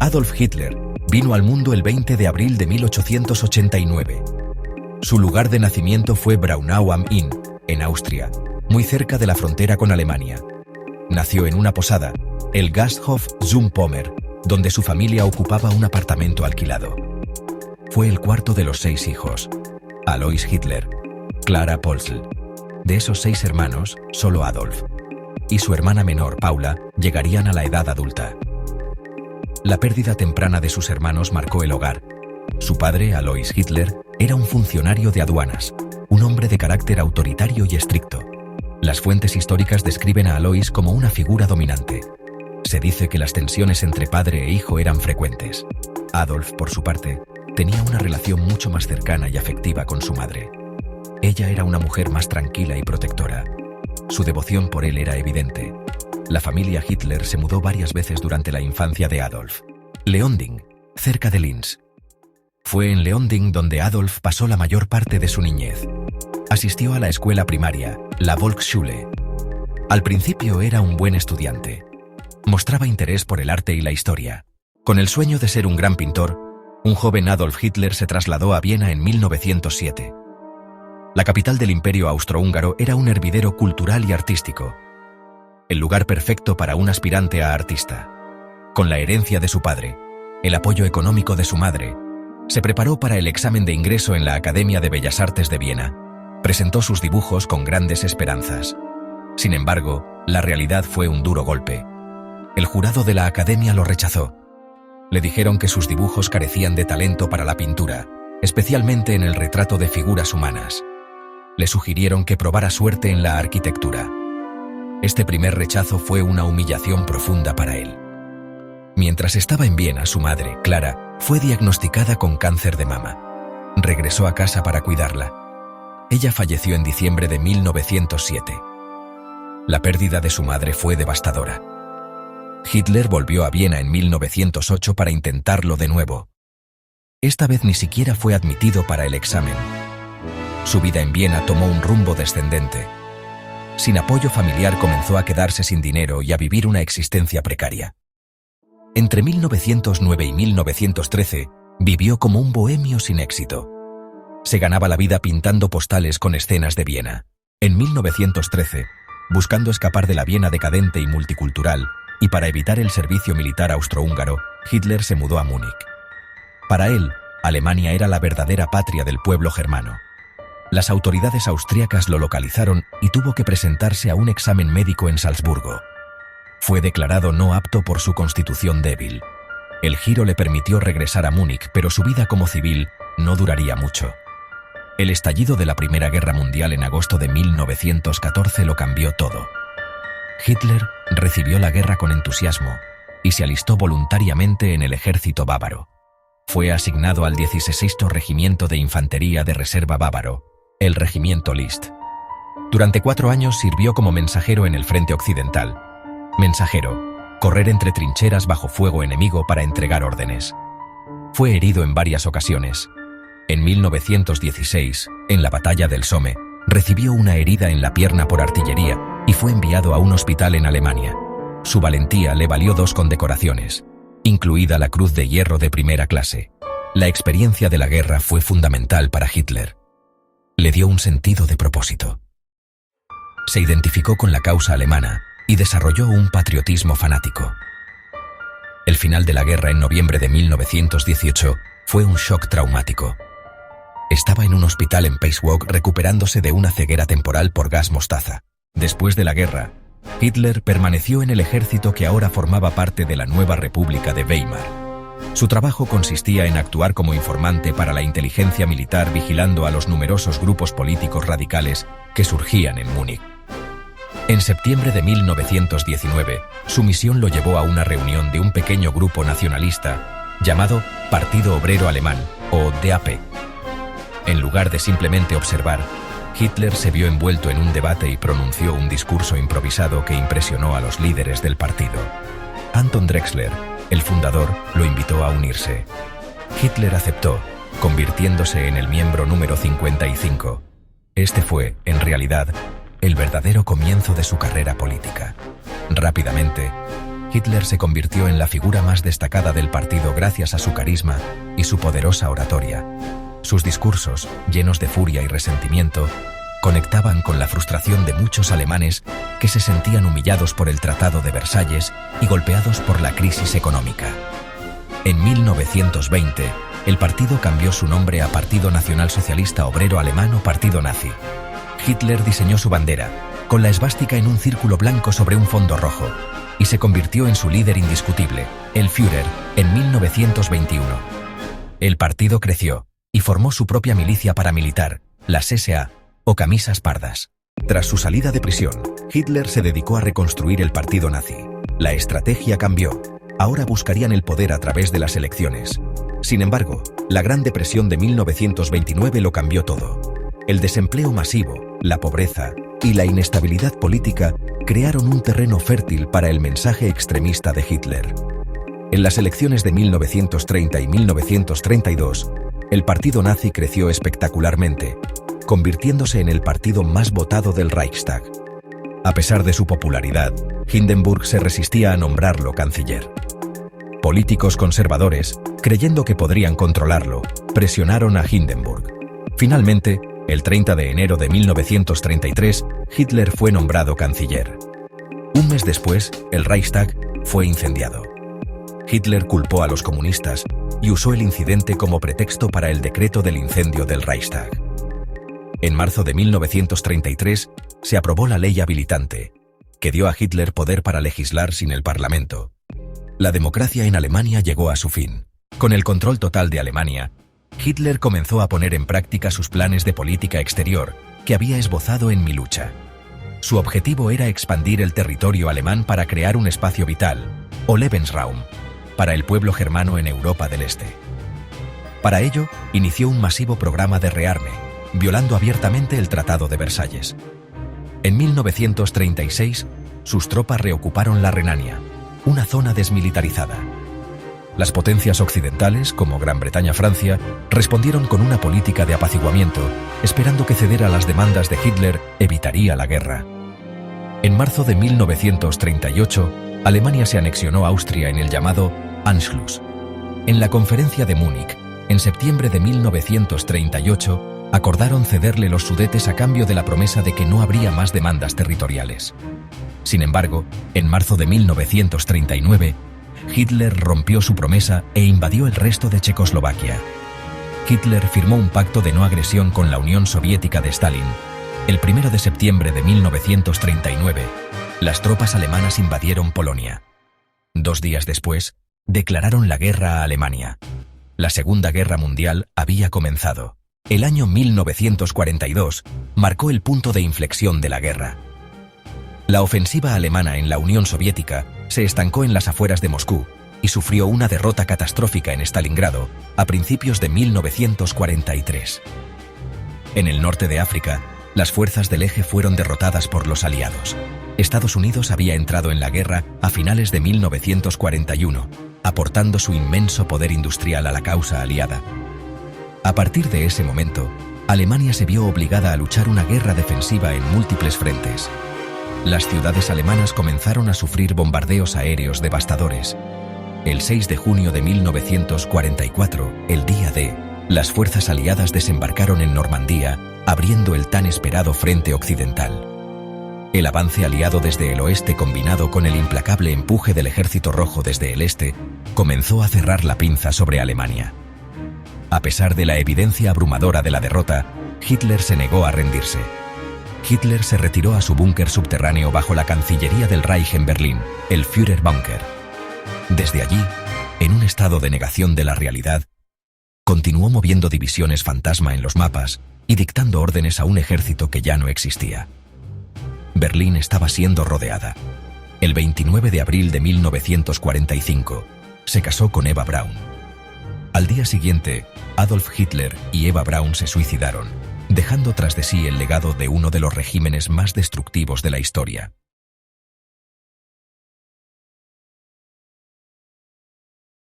Adolf Hitler vino al mundo el 20 de abril de 1889. Su lugar de nacimiento fue Braunau am Inn, en Austria, muy cerca de la frontera con Alemania. Nació en una posada, el Gasthof zum Pommer, donde su familia ocupaba un apartamento alquilado. Fue el cuarto de los 6 hijos: Alois Hitler, Clara Polzl. De esos 6 hermanos, solo Adolf y su hermana menor, Paula, llegarían a la edad adulta. La pérdida temprana de sus hermanos marcó el hogar. Su padre, Alois Hitler, era un funcionario de aduanas, un hombre de carácter autoritario y estricto. Las fuentes históricas describen a Alois como una figura dominante. Se dice que las tensiones entre padre e hijo eran frecuentes. Adolf, por su parte, tenía una relación mucho más cercana y afectiva con su madre. Ella era una mujer más tranquila y protectora. Su devoción por él era evidente. La familia Hitler se mudó varias veces durante la infancia de Adolf. Leonding, cerca de Linz. Fue en Leonding donde Adolf pasó la mayor parte de su niñez. Asistió a la escuela primaria, la Volksschule. Al principio era un buen estudiante. Mostraba interés por el arte y la historia. Con el sueño de ser un gran pintor, un joven Adolf Hitler se trasladó a Viena en 1907. La capital del Imperio Austrohúngaro era un hervidero cultural y artístico. El lugar perfecto para un aspirante a artista. Con la herencia de su padre, el apoyo económico de su madre, se preparó para el examen de ingreso en la Academia de Bellas Artes de Viena. Presentó sus dibujos con grandes esperanzas. Sin embargo, la realidad fue un duro golpe. El jurado de la Academia lo rechazó. Le dijeron que sus dibujos carecían de talento para la pintura, especialmente en el retrato de figuras humanas. Le sugirieron que probara suerte en la arquitectura. Este primer rechazo fue una humillación profunda para él. Mientras estaba en Viena, su madre, Clara, fue diagnosticada con cáncer de mama. Regresó a casa para cuidarla. Ella falleció en diciembre de 1907. La pérdida de su madre fue devastadora. Hitler volvió a Viena en 1908 para intentarlo de nuevo. Esta vez ni siquiera fue admitido para el examen. Su vida en Viena tomó un rumbo descendente. Sin apoyo familiar comenzó a quedarse sin dinero y a vivir una existencia precaria. Entre 1909 y 1913, vivió como un bohemio sin éxito. Se ganaba la vida pintando postales con escenas de Viena. En 1913, buscando escapar de la Viena decadente y multicultural, y para evitar el servicio militar austrohúngaro, Hitler se mudó a Múnich. Para él, Alemania era la verdadera patria del pueblo germano. Las autoridades austríacas lo localizaron y tuvo que presentarse a un examen médico en Salzburgo. Fue declarado no apto por su constitución débil. El giro le permitió regresar a Múnich, pero su vida como civil no duraría mucho. El estallido de la Primera Guerra Mundial en agosto de 1914 lo cambió todo. Hitler recibió la guerra con entusiasmo y se alistó voluntariamente en el ejército bávaro. Fue asignado al 16º Regimiento de Infantería de Reserva bávaro, el Regimiento List. Durante 4 años sirvió como mensajero en el frente occidental. Mensajero, correr entre trincheras bajo fuego enemigo para entregar órdenes. Fue herido en varias ocasiones. En 1916, en la batalla del Somme, recibió una herida en la pierna por artillería y fue enviado a un hospital en Alemania. Su valentía le valió 2 condecoraciones, incluida la Cruz de Hierro de primera clase. La experiencia de la guerra fue fundamental para Hitler. Le dio un sentido de propósito. Se identificó con la causa alemana y desarrolló un patriotismo fanático. El final de la guerra en noviembre de 1918 fue un shock traumático. Estaba en un hospital en Passau recuperándose de una ceguera temporal por gas mostaza. Después de la guerra, Hitler permaneció en el ejército que ahora formaba parte de la nueva República de Weimar. Su trabajo consistía en actuar como informante para la inteligencia militar vigilando a los numerosos grupos políticos radicales que surgían en Múnich. En septiembre de 1919, su misión lo llevó a una reunión de un pequeño grupo nacionalista llamado Partido Obrero Alemán, o DAP. En lugar de simplemente observar, Hitler se vio envuelto en un debate y pronunció un discurso improvisado que impresionó a los líderes del partido. Anton Drexler, el fundador, lo invitó a unirse. Hitler aceptó, convirtiéndose en el miembro número 55. Este fue, en realidad, el verdadero comienzo de su carrera política. Rápidamente, Hitler se convirtió en la figura más destacada del partido gracias a su carisma y su poderosa oratoria. Sus discursos, llenos de furia y resentimiento, conectaban con la frustración de muchos alemanes que se sentían humillados por el Tratado de Versalles y golpeados por la crisis económica. En 1920, el partido cambió su nombre a Partido Nacional Socialista Obrero Alemán o Partido Nazi. Hitler diseñó su bandera, con la esvástica en un círculo blanco sobre un fondo rojo, y se convirtió en su líder indiscutible, el Führer, en 1921. El partido creció y formó su propia milicia paramilitar, las SA, o camisas pardas. Tras su salida de prisión, Hitler se dedicó a reconstruir el partido nazi. La estrategia cambió. Ahora buscarían el poder a través de las elecciones. Sin embargo, la Gran Depresión de 1929 lo cambió todo. El desempleo masivo, la pobreza y la inestabilidad política crearon un terreno fértil para el mensaje extremista de Hitler. En las elecciones de 1930 y 1932, el partido nazi creció espectacularmente, convirtiéndose en el partido más votado del Reichstag. A pesar de su popularidad, Hindenburg se resistía a nombrarlo canciller. Políticos conservadores, creyendo que podrían controlarlo, presionaron a Hindenburg. Finalmente, el 30 de enero de 1933, Hitler fue nombrado canciller. Un mes después, el Reichstag fue incendiado. Hitler culpó a los comunistas y usó el incidente como pretexto para el decreto del incendio del Reichstag. En marzo de 1933, se aprobó la ley habilitante, que dio a Hitler poder para legislar sin el Parlamento. La democracia en Alemania llegó a su fin. Con el control total de Alemania, Hitler comenzó a poner en práctica sus planes de política exterior que había esbozado en Mi lucha. Su objetivo era expandir el territorio alemán para crear un espacio vital, o Lebensraum, para el pueblo germano en Europa del Este. Para ello, inició un masivo programa de rearme, violando abiertamente el Tratado de Versalles. En 1936, sus tropas reocuparon la Renania, una zona desmilitarizada. Las potencias occidentales, como Gran Bretaña-Francia, respondieron con una política de apaciguamiento, esperando que ceder a las demandas de Hitler evitaría la guerra. En marzo de 1938, Alemania se anexionó a Austria en el llamado Anschluss. En la conferencia de Múnich, en septiembre de 1938, acordaron cederle los Sudetes a cambio de la promesa de que no habría más demandas territoriales. Sin embargo, en marzo de 1939, Hitler rompió su promesa e invadió el resto de Checoslovaquia. Hitler firmó un pacto de no agresión con la Unión Soviética de Stalin. El 1 de septiembre de 1939, las tropas alemanas invadieron Polonia. 2 días después, declararon la guerra a Alemania. La Segunda Guerra Mundial había comenzado. El año 1942 marcó el punto de inflexión de la guerra. La ofensiva alemana en la Unión Soviética se estancó en las afueras de Moscú y sufrió una derrota catastrófica en Stalingrado a principios de 1943. En el norte de África, las fuerzas del eje fueron derrotadas por los aliados. Estados Unidos había entrado en la guerra a finales de 1941, aportando su inmenso poder industrial a la causa aliada. A partir de ese momento, Alemania se vio obligada a luchar una guerra defensiva en múltiples frentes. Las ciudades alemanas comenzaron a sufrir bombardeos aéreos devastadores. El 6 de junio de 1944, el día D, las fuerzas aliadas desembarcaron en Normandía, abriendo el tan esperado frente occidental. El avance aliado desde el oeste combinado con el implacable empuje del Ejército Rojo desde el este, comenzó a cerrar la pinza sobre Alemania. A pesar de la evidencia abrumadora de la derrota, Hitler se negó a rendirse. Hitler se retiró a su búnker subterráneo bajo la Cancillería del Reich en Berlín, el Führerbunker. Desde allí, en un estado de negación de la realidad, continuó moviendo divisiones fantasma en los mapas y dictando órdenes a un ejército que ya no existía. Berlín estaba siendo rodeada. El 29 de abril de 1945, se casó con Eva Braun. Al día siguiente, Adolf Hitler y Eva Braun se suicidaron, dejando tras de sí el legado de uno de los regímenes más destructivos de la historia.